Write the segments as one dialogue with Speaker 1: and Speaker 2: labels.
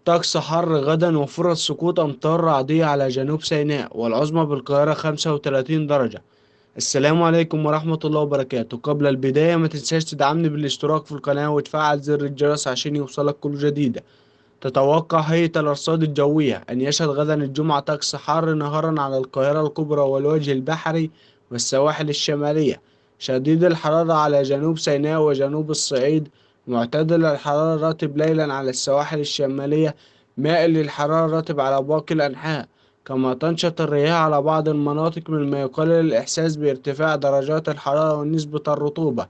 Speaker 1: طقس حر غدا وفرص سقوط أمطار رعدية على جنوب سيناء، والعظمى بالقاهرة 35 درجة. السلام عليكم ورحمة الله وبركاته. قبل البداية ما تنساش تدعمني بالاشتراك في القناة وتفعل زر الجرس عشان يوصلك كل جديد. تتوقع هيئة الأرصاد الجوية أن يشهد غدا الجمعة طقس حار نهارا على القاهرة الكبرى والوجه البحري والسواحل الشمالية، شديد الحرارة على جنوب سيناء وجنوب الصعيد، معتدل الحرارة راتب ليلا على السواحل الشمالية، مائل للحرارة راتب على باقي الأنحاء. كما تنشط الرياح على بعض المناطق مما يقلل الإحساس بارتفاع درجات الحرارة ونسبة الرطوبة.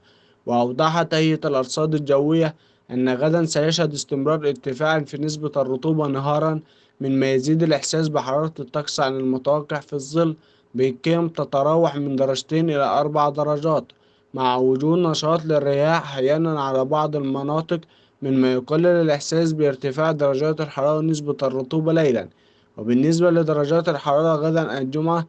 Speaker 1: وأوضحت هيئة الأرصاد الجوية أن غدا سيشهد استمرار ارتفاع في نسبة الرطوبة نهارا، مما يزيد الإحساس بحرارة الطقس عن المتوقع في الظل، بقيم تتراوح من درجتين إلى 4 درجات، مع وجود نشاط للرياح أحيانا على بعض المناطق، مما يقلل الإحساس بارتفاع درجات الحرارة ونسبة الرطوبة ليلا. وبالنسبة لدرجات الحرارة غدا الجمعة: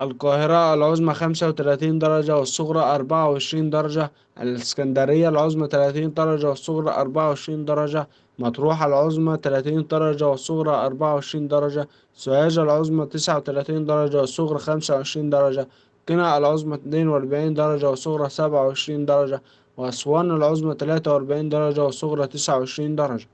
Speaker 1: القاهرة العظمى 35 درجة والصغرى 24 درجة، الإسكندرية العظمى 30 درجة والصغرى 24 درجة، مطروح العظمى 30 درجة والصغرى 24 درجة، سوهاج العظمى 39 درجة والصغرى 25 درجة، قنا العظمى 42 درجة والصغرى 27 درجة، وأسوان العظمى 43 درجة والصغرى 29 درجة.